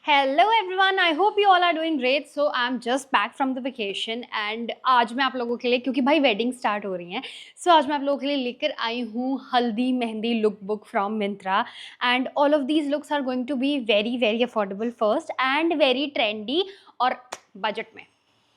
Hello everyone, I hope you all are doing great. So I am just back from the vacation and आज मैं आप लोगों के लिए, क्योंकि भाई वेडिंग स्टार्ट हो रही है, सो आज मैं आप लोगों के लिए लेकर आई हूँ haldi mehndi look book from Myntra. And all of these looks are going to be very very affordable first and very trendy और बजट में,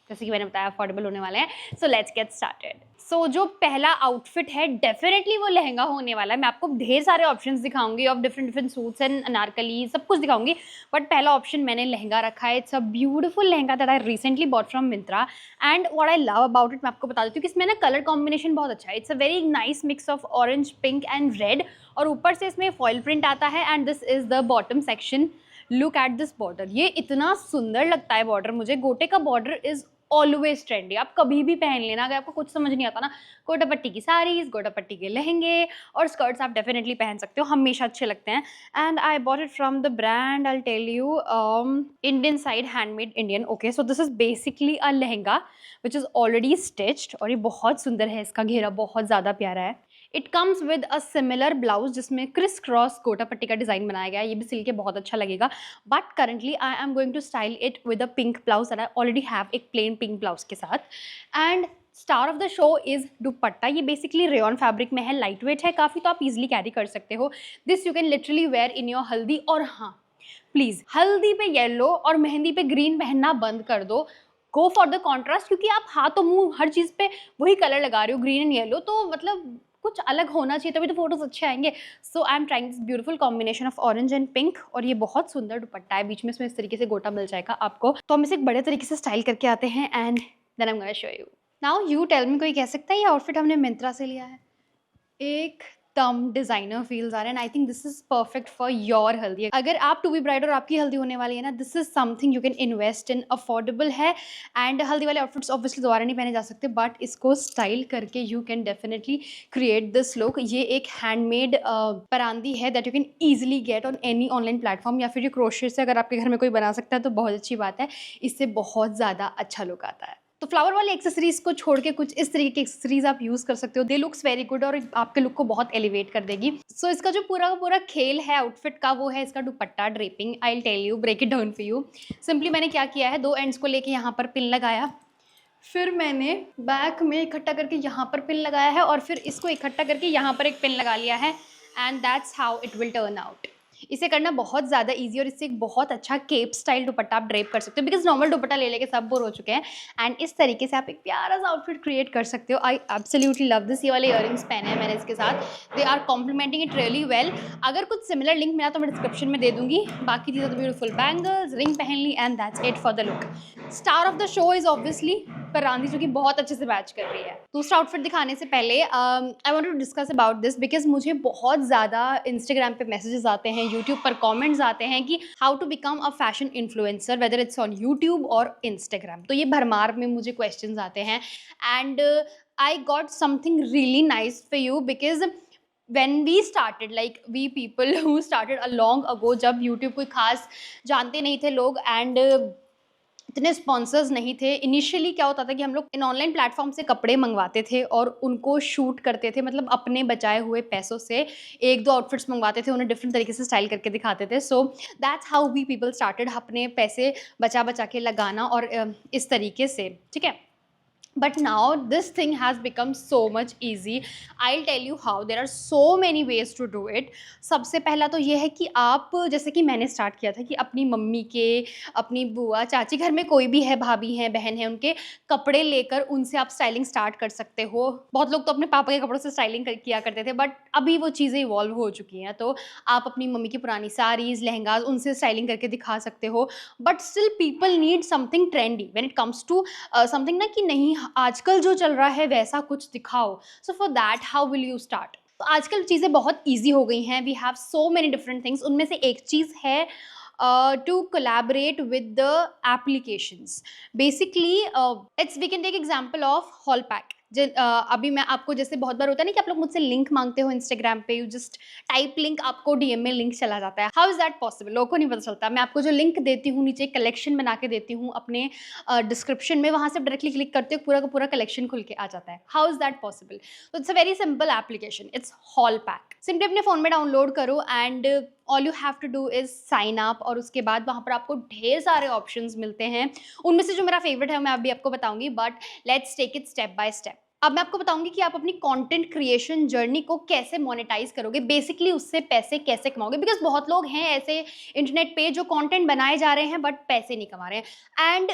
जैसे कि मैंने बताया अफोर्डेबल होने वाले हैं। So let's get started. So जो पहला आउटफिट है डेफिनेटली वो लहंगा होने वाला है। मैं आपको ढेर सारे ऑप्शंस दिखाऊंगी of different different suits and Anarkali, सब कुछ दिखाऊंगी, बट पहला ऑप्शन मैंने लहंगा रखा है। It's a beautiful lehenga that I recently bought from Myntra and what I love about it मैं आपको बता देती हूँ कि इसमें ना कलर कॉम्बिनेशन बहुत अच्छा है। It's a very nice mix of orange, pink and red, और ऊपर से इसमें फॉइल प्रिंट आता है and this is the bottom section. Look at this border, ये इतना सुंदर लगता है बॉर्डर मुझे। गोटे का बॉर्डर इज ऑलवेज ट्रेंडी, आप कभी भी पहन लेना। अगर आपको कुछ समझ नहीं आता ना, गोटा पट्टी की साड़ीज, गोटा पट्टी के लहंगे और स्कर्ट्स आप डेफिनेटली पहन सकते हो, हमेशा अच्छे लगते हैं। And I bought it from the brand, I tell you, Indian side, handmade Indian. Okay, so this is basically a lehenga which is already stitched और ये बहुत सुंदर है, इसका घेरा बहुत ज़्यादा प्यारा है। It comes with a similar blouse जिसमें क्रिस क्रॉस गोटा पट्टी का डिज़ाइन बनाया गया है, ये भी सिल के बहुत अच्छा लगेगा। But currently I am going to style it with a pink blouse that I already have, एक प्लेन पिंक ब्लाउज के साथ। And star of the show is dupatta. ये बेसिकली रेयन फैब्रिक में है, लाइट वेट है काफ़ी, तो आप इजिली कैरी कर सकते हो। This you can literally wear in your haldi. और हाँ, प्लीज़ हल्दी पे येलो और मेहंदी पे ग्रीन पहनना बंद कर दो। गो फॉर द कॉन्ट्रास्ट, क्योंकि आप हाथ और मुंह हर चीज़ पे वही कलर लगा रहे हो, ग्रीन एंड येलो, तो मतलब कुछ अलग होना चाहिए, तभी तो फोटोज अच्छे आएंगे। So I am trying this beautiful combination of orange and pink, और ये बहुत सुंदर दुपट्टा है, बीच में इसमें इस तरीके से गोटा मिल जाएगा आपको। तो हम इसे एक बड़े तरीके से स्टाइल करके आते हैं and then I am gonna show you. Now you tell me, कोई कह सकता है ये आउटफिट हमने मिंत्रा से लिया है? एकदम डिजाइनर फील्स आ रहे हैं। I think this is perfect for your हल्दी। अगर आप टू बी ब्राइड और आपकी हल्दी होने वाली है ना, this is something you can invest in, affordable है। एंड हल्दी वाले आउटफिट्स ऑब्वियसली दोबारा नहीं पहने जा सकते, बट इसको स्टाइल करके you can definitely create this look. ये एक हैंडमेड परांदी है that you can easily get on any online platform, या फिर ये क्रोशेट से अगर आपके घर में कोई बना सकता है तो बहुत अच्छी बात है, इससे बहुत ज़्यादा अच्छा लुक आता है। तो फ्लावर वाले एक्सेसरीज को छोड़ के कुछ इस तरीके के एक्सेसरीज आप यूज कर सकते हो, दे लुक्स वेरी गुड और आपके लुक को बहुत एलिवेट कर देगी। सो इसका जो पूरा का पूरा खेल है आउटफिट का, वो है इसका dupatta draping. I will tell you, break it down for you. Simply मैंने क्या किया है, दो एंड्स को लेके यहाँ पर पिन लगाया, फिर मैंने बैक में इकट्ठा करके यहाँ पर पिन लगाया है, और फिर इसको इकट्ठा करके यहाँ पर एक पिन लगा लिया है, and that's how it will turn out. इसे करना बहुत ज़्यादा इजी, और इससे एक बहुत अच्छा केप स्टाइल दुपट्टा आप ड्रेप कर सकते हो, बिकॉज नॉर्मल दुपट्टा ले लेके सब बोर हो चुके हैं। एंड इस तरीके से आप एक प्यारा सा आउटफिट क्रिएट कर सकते हो। I absolutely love this. ये वाले इयररिंग्स पहने हैं मैंने इसके साथ, they are complementing it really well. अगर कुछ सिमिलर लिंक मिला तो मैं डिस्क्रिप्शन में दे दूंगी। बाकी these are the beautiful bangles, ring पहन ली, and that's it for the look. Star of the show is obviously parandi, जो कि बहुत अच्छे से मैच कर रही है। दूसरा आउटफिट दिखाने से पहले I want to discuss about this, because मुझे बहुत ज़्यादा इंस्टाग्राम पे मैसेजेस आते हैं, यूट्यूब पर कमेंट्स आते हैं कि how to become a fashion influencer, whether it's on YouTube और इंस्टाग्राम। तो ये भरमार में मुझे क्वेश्चंस आते हैं, and I got something really nice for you, because when we started, like we people who started a long ago, जब YouTube कोई खास जानते नहीं थे लोग, एंड इतने स्पॉन्सर्स नहीं थे। इनिशियली क्या होता था कि हम लोग इन ऑनलाइन प्लेटफॉर्म से कपड़े मंगवाते थे और उनको शूट करते थे, मतलब अपने बचाए हुए पैसों से एक दो आउटफिट्स मंगवाते थे, उन्हें डिफरेंट तरीके से स्टाइल करके दिखाते थे। So that's how we people started, अपने पैसे बचा बचा के लगाना और इस तरीके से, ठीक है। But now this thing has become so much easy. I'll tell you how. There are so many ways to do it. सबसे पहला तो ये है कि आप, जैसे कि मैंने स्टार्ट किया था कि अपनी मम्मी के, अपनी बुआ चाची, घर में कोई भी है, भाभी हैं, बहन है, उनके कपड़े लेकर उनसे आप स्टाइलिंग स्टार्ट कर सकते हो। बहुत लोग तो अपने पापा के कपड़ों से स्टाइलिंग किया करते थे, बट अभी वो चीज़ें इवॉल्व हो चुकी हैं, तो आप अपनी मम्मी की पुरानी साड़ीज़, लहंगाज, उनसे स्टाइलिंग करके दिखा सकते हो। But still people need something trendy when it comes to something ना, कि नहीं आजकल जो चल रहा है वैसा कुछ दिखाओ। So for that how will you start? तो आजकल चीज़ें बहुत ईजी हो गई हैं, we have so many different things. उनमें से एक चीज़ है to collaborate with the applications. Basically it's, we can take example of haul pack. अभी मैं आपको, जैसे बहुत बार होता है ना कि आप लोग मुझसे लिंक मांगते हो इंस्टाग्राम पे, यू जस्ट टाइप लिंक, आपको डीएम में लिंक चला जाता है। How is that possible? लोगों को नहीं पता चलता। मैं आपको जो लिंक देती हूँ, नीचे कलेक्शन बना के देती हूँ अपने डिस्क्रिप्शन में, वहाँ से डायरेक्टली क्लिक करते हो, पूरा का पूरा कलेक्शन खुल के आ जाता है। How is that possible? तो it's a very simple application, it's Haulpack. Simply अपने फ़ोन में डाउनलोड करो, and all you have to do is sign up, और उसके बाद वहाँ पर आपको ढेर सारे ऑप्शंस मिलते हैं। उनमें से जो मेरा फेवरेट है मैं अभी आपको बताऊंगी, but let's take it step by step. अब मैं आपको बताऊंगी कि आप अपनी कंटेंट क्रिएशन जर्नी को कैसे मोनेटाइज करोगे, बेसिकली उससे पैसे कैसे कमाओगे, बिकॉज बहुत लोग हैं ऐसे इंटरनेट पे जो कंटेंट बनाए जा रहे हैं बट पैसे नहीं कमा रहे हैं। एंड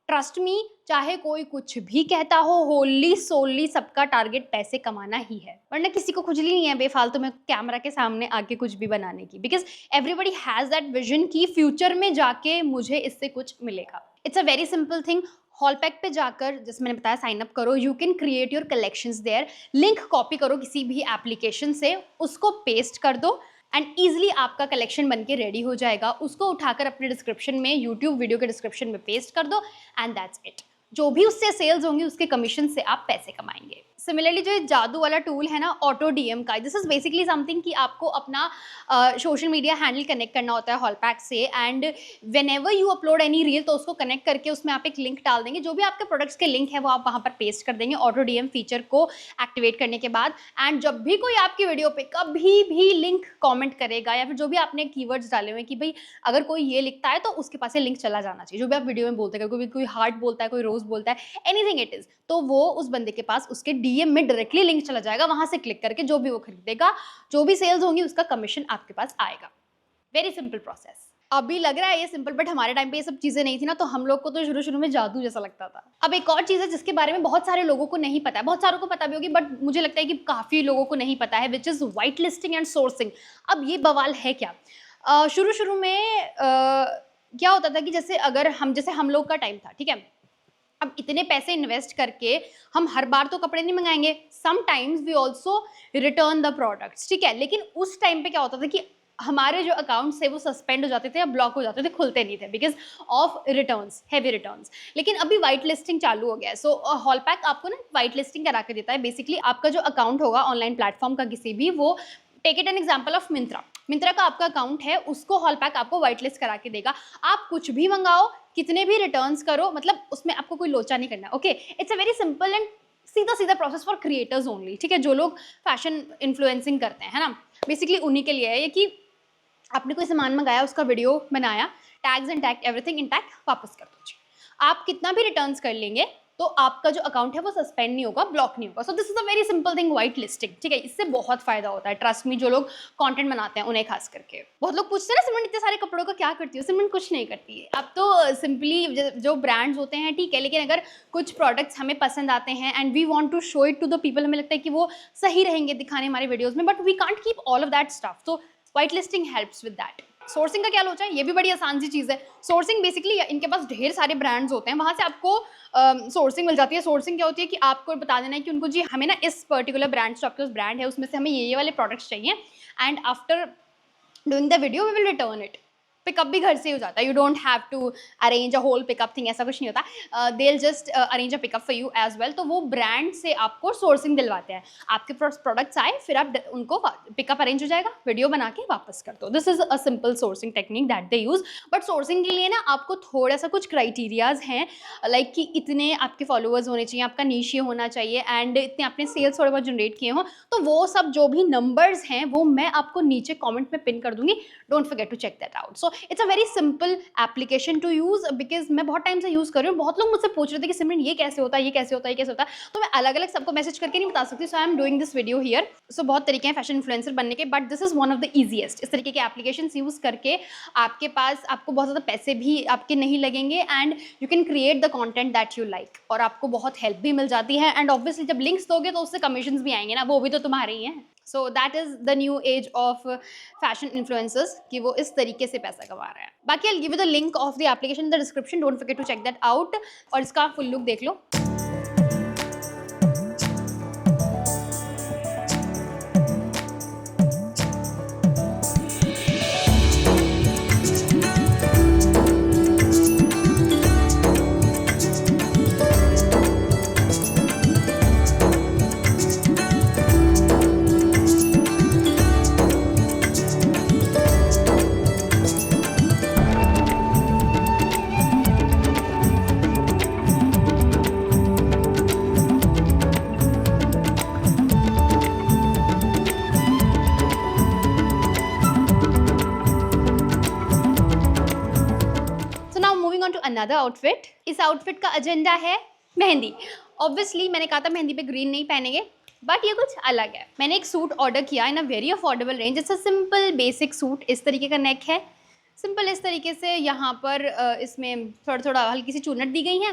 ट्रस्ट मी, चाहे कोई कुछ भी कहता हो, होली सोली सबका टारगेट पैसे कमाना ही है, वरना किसी को खुजली नहीं है बेफालतू में कैमरा के सामने आके कुछ भी बनाने की, because everybody has that vision कि फ्यूचर में जाके मुझे इससे कुछ मिलेगा। It's a very simple thing. Haulpack पे जाकर, जैसे मैंने बताया, साइन अप करो, you can create your collections there, link copy करो किसी भी एप्लीकेशन से, उसको पेस्ट कर दो एंड ईजिली आपका कलेक्शन बन के रेडी हो जाएगा। उसको उठाकर अपने डिस्क्रिप्शन में, यूट्यूब वीडियो के डिस्क्रिप्शन में पेस्ट कर दो एंड दैट्स इट। जो भी उससे सेल्स होंगी उसके कमीशन से आप पैसे कमाएंगे। सिमिलरली जो जादू वाला टूल है ना ऑटो डीएम का, दिस इज बेसिकली समथिंग कि आपको अपना सोशल मीडिया हैंडल कनेक्ट करना होता है हॉलपैक से, and when ever you upload any reel तो उसको कनेक्ट करके उसमें आप एक लिंक डाल देंगे, जो भी आपके प्रोडक्ट्स के लिंक है वो आप वहाँ पर पेस्ट कर देंगे ऑटो डीएम फीचर को एक्टिवेट करने के बाद। एंड जब भी कोई आपकी वीडियो पे कभी भी लिंक कॉमेंट करेगा, या फिर जो भी आपने कीवर्ड्स डाले हुए हैं कि भाई अगर कोई ये लिखता है तो उसके पास ये लिंक चला जाना चाहिए, जो भी आप वीडियो में बोलते हैं, कोई हार्ट बोलता है, कोई रोज बोलता है, एनीथिंग इट इज, तो वो उस बंदे के पास उसके डीएम में डायरेक्टली लिंक चला जाएगा। वहां से क्लिक करके जो भी वो खरीदेगा, जो भी सेल्स होंगी उसका कमीशन आपके पास आएगा। Very simple process. अभी लग रहा है ये सिंपल, बट हमारे टाइम पे ये सब चीजें नहीं थी ना, तो हम लोग को तो शुरू में जादू जैसा लगता था। अब एक और चीज है जिसके बारे में बहुत सारे लोगों को नहीं पता है, बहुत सारों को पता भी होगी बट मुझे लगता है कि काफी लोगों को नहीं पता है, which is white listing and sourcing. अब ये बवाल है क्या, शुरू में क्या होता था कि जैसे अगर हम लोग का टाइम था, ठीक है, अब इतने पैसे इन्वेस्ट करके हम हर बार तो कपड़े नहीं मंगाएंगे, sometimes we also return the products, ठीक है। लेकिन उस टाइम पे क्या होता था कि हमारे जो अकाउंट्स थे वो सस्पेंड हो जाते थे या ब्लॉक हो जाते थे, खुलते नहीं थे because of returns, heavy returns. लेकिन अभी वाइट लिस्टिंग चालू हो गया है, सो हॉलपैक आपको ना वाइट लिस्टिंग करा के देता है। बेसिकली आपका जो अकाउंट होगा ऑनलाइन प्लेटफॉर्म का किसी भी, वो take it an example of Myntra का आपका अकाउंट है, उसको हॉलपैक आपको व्हाइट लिस्ट करा के देगा। आप कुछ भी मंगाओ, कितने भी रिटर्न्स करो, मतलब उसमें आपको कोई लोचा नहीं करना, okay. It's a very simple and सीधा प्रोसेस फॉर क्रिएटर्स ओनली, ठीक है, जो लोग फैशन इन्फ्लुएंसिंग करते हैं, है ना, बेसिकली उन्हीं के लिए है ये कि आपने कोई सामान मंगाया, उसका वीडियो बनाया, tags and tag everything intact, वापस कर दीजिए। आप कितना भी रिटर्न्स कर लेंगे तो आपका जो अकाउंट है वो सस्पेंड नहीं होगा, ब्लॉक नहीं होगा। सो this is a very simple thing, white listing, ठीक है। इससे बहुत फायदा होता है, ट्रस्ट मी, जो लोग कंटेंट बनाते हैं उन्हें खास करके। बहुत लोग पूछते हैं ना, सिमरन इतने सारे कपड़ों का क्या करती हो? सिमरन कुछ नहीं करती है। अब तो सिंपली जो ब्रांड्स होते हैं, ठीक है, लेकिन अगर कुछ प्रोडक्ट्स हमें पसंद आते हैं and we want to show it to the people, हमें लगता है कि वो सही रहेंगे दिखाने हमारे वीडियोज में, but we can't keep all of that stuff, तो whitelisting helps with that. Sourcing का क्या लोचा है, ये भी बड़ी आसान सी चीज़ है। सोर्सिंग बेसिकली इनके पास ढेर सारे ब्रांड्स होते हैं, वहाँ से आपको सोर्सिंग मिल जाती है। सोर्सिंग क्या होती है कि आपको बता देना है कि उनको जी हमें ना इस पर्टिकुलर ब्रांड जो आपके पास ब्रांड है उसमें से हमें ये वाले प्रोडक्ट्स चाहिए, and after doing the video we will return it. Pickup भी घर से ही हो जाता है, you don't have to arrange a whole pickup thing, ऐसा कुछ नहीं होता, they will just arrange a pickup for you as well. तो वो ब्रांड से आपको सोर्सिंग दिलवाते हैं, आपके प्रोडक्ट्स आए, फिर आप उनको पिकअप अरेंज हो जाएगा, वीडियो बना के वापस कर दो। This is a simple sourcing technique that they use. But sourcing के लिए ना आपको थोड़ा सा कुछ क्राइटेरियाज हैं, लाइक कि इतने आपके फॉलोअर्स होने चाहिए, आपका नीश ये होना चाहिए, एंड इतने आपने सेल्स थोड़े बहुत जनरेट किए हों। तो वो सब जो भी नंबर्स हैं वो मैं आपको नीचे कॉमेंट में पिन कर दूंगी, don't forget to check that out. So it's a very simple application to use, because मैं बहुत टाइम से यूज कर रही हूँ। बहुत लोग मुझसे पूछ रहे थे कि सिमरन ये कैसे होता है, ये कैसे होता है, ये कैसे होता है, तो मैं अलग अलग सबको मैसेज करके नहीं बता सकती। So I am doing this video here. So बहुत तरीके हैं फैशन इन्फ्लुएंसर बनने के, but this is one of the easiest. इस तरीके के एप्लीकेशन यूज करके आपके पास, आपको बहुत ज़्यादा पैसे भी आपके नहीं लगेंगे, and you can create the content that you like, और आपको बहुत हेल्प भी मिल जाती है। एंड ऑब्वियसली जब लिंक्स दोगे तो उससे कमीशन भी आएंगे ना, वो भी तो तुम्हारे ही हैं। So that is the new age of fashion influencers, कि वो इस तरीके से पैसा कमा रहे हैं। बाकी I give you the link of the application in the description, don't forget to check that out. और इसका फुल लुक देख लो। Now moving on to another outfit. इस आउटफिट का एजेंडा है मेहंदी। ऑब्वियसली मैंने कहा था मेहंदी पे ग्रीन नहीं पहनेंगे, बट ये कुछ अलग है। मैंने एक सूट ऑर्डर किया in a very affordable range. It's a simple basic suit. इस तरीके का नेक है, सिंपल इस तरीके से यहाँ पर इसमें थोड़ा थोड़ा हल्की सी चूनट दी गई है,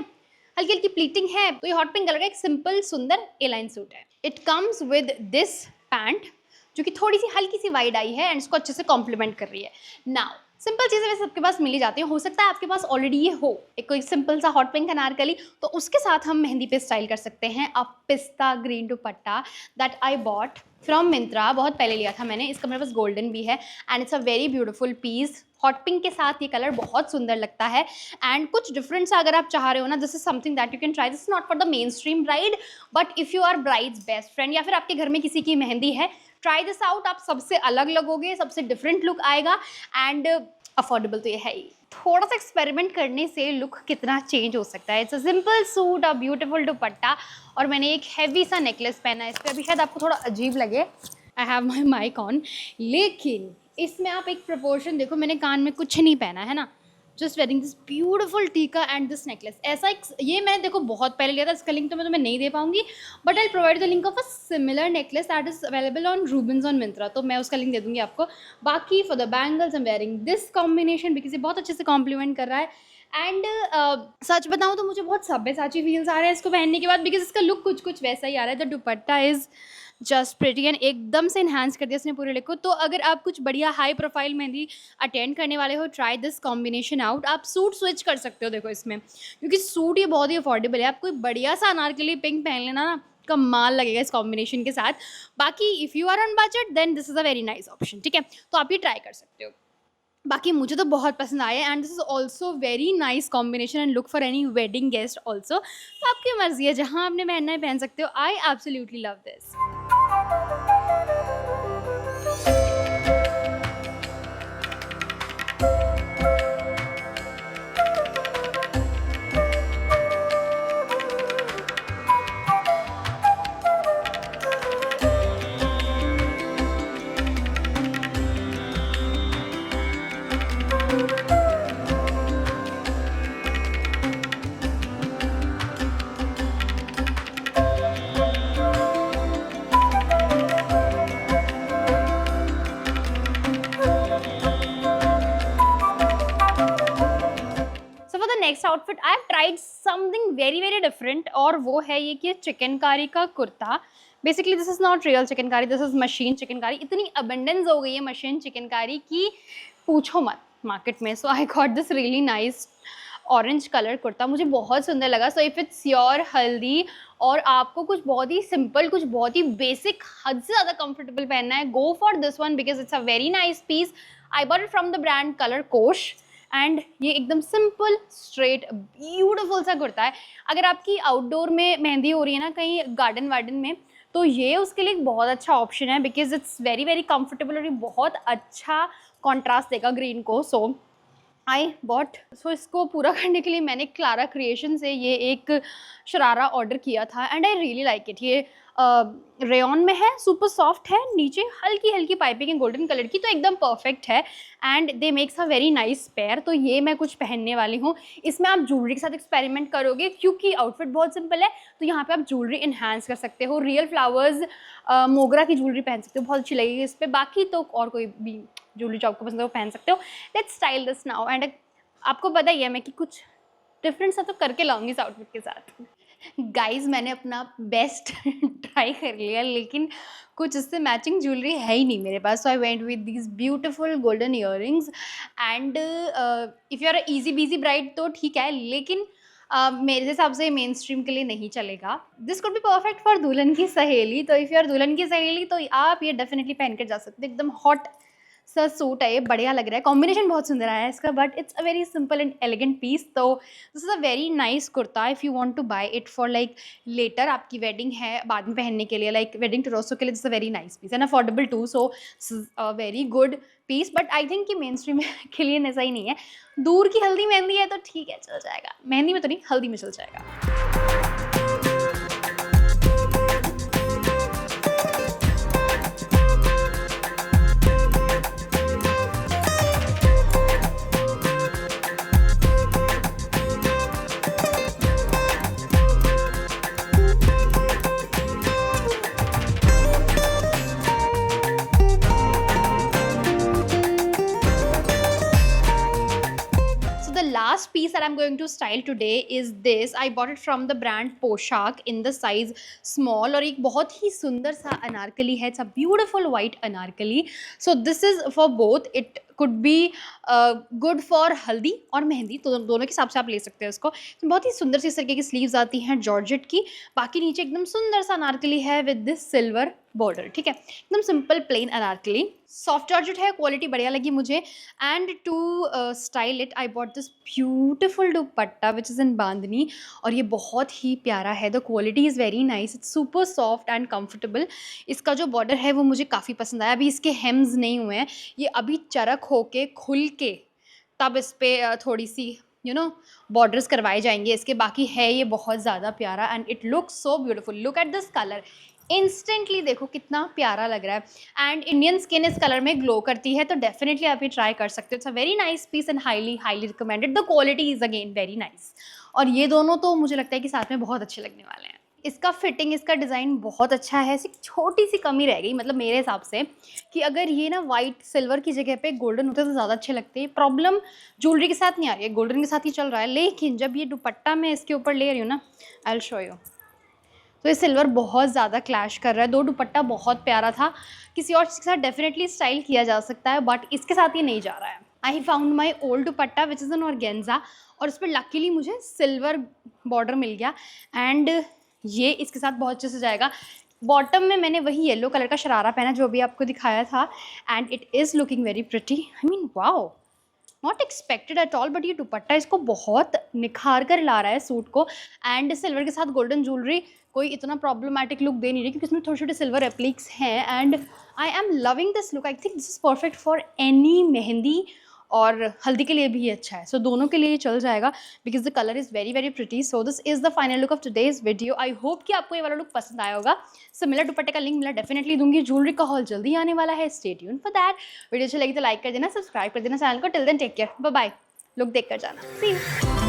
हल्की हल्की प्लीटिंग है। तो ये हॉट पिंक कलर का एक सिंपल सुंदर ए लाइन सूट है। It comes with this pant जो कि थोड़ी सी हल्की सी वाइड आई है एंड इसको अच्छे से कॉम्प्लीमेंट कर रही है। नाउ सिंपल चीज़ें वैसे सबके पास मिली जाती हैं, हो सकता है आपके पास ऑलरेडी ये हो एक कोई सिंपल सा हॉट पिंक अनारकली, तो उसके साथ हम मेहंदी पे स्टाइल कर सकते हैं। अ पिस्ता green dupatta that I bought from Myntra, बहुत पहले लिया था मैंने। इसका मेरे पास गोल्डन भी है and it's a very beautiful piece. Hot pink के साथ ये कलर बहुत सुंदर लगता है एंड कुछ डिफरेंट सा अगर आप चाह रहे हो ना, this is something that you can try. This is not for the mainstream bride, but if you are bride's best friend या फिर आपके घर में किसी की मेहंदी है, ट्राई दिस आउट। आप सबसे अलग लगोगे, सबसे डिफरेंट लुक आएगा एंड अफोर्डेबल तो ये है ही। थोड़ा सा एक्सपेरिमेंट करने से लुक कितना चेंज हो सकता है। It's a simple suit, a beautiful दुपट्टा और मैंने एक हैवी सा नेकलेस पहना है इस पर। अभी शायद आपको थोड़ा अजीब लगे, I have my mic on, लेकिन इसमें आप एक प्रपोर्शन देखो। मैंने कान में कुछ नहीं पहना है ना, जस्ट वेयरिंग दिस ब्यूटीफुल टीका एंड दिस नेकलेस। ऐसा एक ये मैंने देखो बहुत पहले लिया था, इसका लिंक तो मैं तुम्हें नहीं दे पाऊंगी, but I provide the link of a similar necklace that is available on Rubans on Myntra, तो मैं उसका लिंक दे दूंगी आपको। बाकी for the bangles I am wearing this combination because ये बहुत अच्छे से कॉम्प्लीमेंट कर रहा है एंड सच बताऊँ तो मुझे बहुत सब्यसाची फील्स आ रहे हैं इसको पहनने के बाद, बिकॉज इसका लुक कुछ कुछ वैसा ही आ रहा है। The dupatta is just pretty and एकदम से इन्हांस कर दिया इसने पूरे लुक को। तो अगर आप कुछ बढ़िया हाई प्रोफाइल मेहंदी अटेंड करने वाले हो, ट्राई दिस कॉम्बिनेशन आउट। आप सूट स्विच कर सकते हो देखो इसमें, क्योंकि सूट ये बहुत ही अफोर्डेबल है। आप कोई बढ़िया सा अनारकली पिंक पहन लेना ना, कमाल लगेगा इस कॉम्बिनेशन के साथ। बाकी if you are on budget then this is a very nice option, ठीक है, तो आप ये ट्राई कर सकते हो। बाकी मुझे तो बहुत पसंद आया and this is also very nice combination and look for any wedding guest also. तो आपकी मर्जी है, जहाँ आपने पहनना है पहन सकते हो। I absolutely love this. Next outfit I have tried something very very different और वो है ये कि चिकनकारी का kurta. Basically this is not real chikankari, this is machine chikankari. इतनी अबंडेंस हो गई है मशीन चिकनकारी की पूछो मत मार्केट में। So I got this really nice orange colour kurta, मुझे बहुत सुंदर लगा। So if it's your haldi और आपको कुछ बहुत ही सिंपल, कुछ बहुत ही बेसिक, हद से ज़्यादा कंफर्टेबल पहनना है, go for this one because it's a very nice piece. I bought it from the brand कलर कोश एंड ये एकदम सिंपल स्ट्रेट ब्यूटीफुल सा कुर्ता है। अगर आपकी आउटडोर में मेहंदी हो रही है ना कहीं गार्डन वार्डन में, तो ये उसके लिए एक बहुत अच्छा ऑप्शन है because it's very very comfortable और ये बहुत अच्छा कॉन्ट्रास्ट देगा ग्रीन को। सो आई बॉट। सो इसको पूरा करने के लिए मैंने क्लारा क्रिएशन से ये एक शरारा ऑर्डर किया था and I really like it. ये रेयॉन में है, सुपर सॉफ्ट है, नीचे हल्की हल्की पाइपिंग है गोल्डन कलर की, तो एकदम परफेक्ट है and they makes a very nice pair. तो ये मैं कुछ पहनने वाली हूँ। इसमें आप ज्वेलरी के साथ एक्सपेरिमेंट करोगे क्योंकि आउटफिट बहुत सिंपल है, तो यहाँ पे आप ज्वेलरी इन्हांस कर सकते हो। रियल फ्लावर्स मोगरा की ज्वेलरी पहन सकते हो, बहुत अच्छी लगेगी इस पर। बाकी तो और कोई भी ज्वेलरी जो आपको पसंद है वो पहन सकते हो। Let's style this now and आपको पता ही है मैं कि कुछ डिफरेंट सा तो करके लाऊंगी इस आउटफिट के साथ। गाइज मैंने अपना बेस्ट ट्राई कर लिया, लेकिन कुछ इससे मैचिंग ज्वेलरी है ही नहीं मेरे पास। So I went with these beautiful golden earrings and if you are easy breezy bride तो ठीक है, लेकिन मेरे हिसाब से मेन स्ट्रीम के लिए नहीं चलेगा। This could be perfect for दुल्हन की सहेली। तो इफ़ यू आर दुल्हन की सहेली तो आप ये डेफिनेटली पहन कर जा सकते हो। एकदम हॉट सा सूट है ये, बढ़िया लग रहा है, कॉम्बिनेशन बहुत सुंदर आया है इसका, but it's a very simple and elegant piece. तो this is a very nice kurta if you want to buy it for like later, आपकी वेडिंग है बाद में पहनने के लिए, लाइक वेडिंग टुरोसो के लिए। This a very nice piece and affordable too. So a very good piece, but I think कि मेन स्ट्रीम के लिए ऐसा ही नहीं है। दूर की हल्दी मेहंदी है तो ठीक है, चल जाएगा। मेहंदी में तो नहीं, हल्दी में चल जाएगा। the last piece that I'm going to style today is this. I bought it from the brand Poshak in the size small और एक बहुत ही सुंदर सा अनारकली है. It's a beautiful white Anarkali. So this is for both. It could be good for हल्दी और मेहंदी, तो दोनों के हिसाब से आप ले सकते हैं इसको. बहुत ही सुंदर सी इस तरीके की स्लीव्स आती हैं जॉर्जेट की. बाकी नीचे एकदम सुंदर सा अनारकली है विद दिस सिल्वर बॉर्डर. ठीक है, एकदम simple plain anarkali. Soft georgette है, क्वालिटी बढ़िया लगी मुझे. And to style it I bought this beautiful dupatta which is in bandhani, और ये बहुत ही प्यारा है. The quality is very nice. It's super soft and comfortable. इसका जो बॉर्डर है वो मुझे काफ़ी पसंद आया. अभी इसके हेम्स नहीं हुए हैं, ये अभी चरक होके खुल के तब इस पर थोड़ी सी बॉर्डर्स करवाए जाएंगे इसके. बाकी है ये बहुत ज़्यादा प्यारा and it looks so beautiful. Look at this colour. Instantly देखो कितना प्यारा लग रहा है. एंड इंडियन स्किन इस कलर में ग्लो करती है, तो डेफिनेटली आप ये ट्राई कर सकते हो. It's a very nice piece and highly recommended. The quality is again very nice. और ये दोनों तो मुझे लगता है कि साथ में बहुत अच्छे लगने वाले हैं. इसका फिटिंग, इसका डिज़ाइन बहुत अच्छा है. सिर्फ छोटी सी कमी रह गई मतलब मेरे हिसाब से, कि अगर ये ना वाइट सिल्वर की जगह पे गोल्डन होते तो ज़्यादा अच्छे लगते हैं. प्रॉब्लम ज्वेलरी के साथ नहीं आ रही है, गोल्डन के साथ ही चल रहा है. लेकिन जब ये दुपट्टा मैं इसके ऊपर ले रही हूँ ना, आई विल शो यू, तो ये सिल्वर बहुत ज़्यादा क्लैश कर रहा है. दो दुपट्टा बहुत प्यारा था, किसी और चीज़ के साथ डेफिनेटली स्टाइल किया जा सकता है, बट इसके साथ ये नहीं जा रहा है. I found my old dupatta which is an organza, और उस पर लकीली मुझे सिल्वर बॉर्डर मिल गया. एंड ये इसके साथ बहुत अच्छे से जाएगा. बॉटम में मैंने वही येलो कलर का शरारा पहना जो भी आपको दिखाया था, and it is looking very pretty. I mean wow, not expected at all. But ये दुपट्टा इसको बहुत निखार कर ला रहा है सूट को. एंड सिल्वर के साथ गोल्डन ज्वेलरी कोई इतना प्रॉब्लमैटिक लुक दे नहीं रही, क्योंकि इसमें छोटे छोटे सिल्वर एप्लिक्स हैं. And I am loving this look. I think this is perfect for any mehndi, और हल्दी के लिए भी अच्छा है. सो दोनों के लिए चल जाएगा, because the colour is very very pretty. So this is the final look of today's video. I hope कि आपको ये वाला लुक पसंद आया होगा. सिमिलर दुपट्टे का लिंक मैं डेफिनेटली दूंगी. ज्वेलरी का हॉल जल्दी आने वाला है. Stay tuned for that. Video अच्छी लगी तो लाइक कर देना, सब्सक्राइब कर देना चैनल को. Till then take care, bye bye. Look देख कर जाना. See you.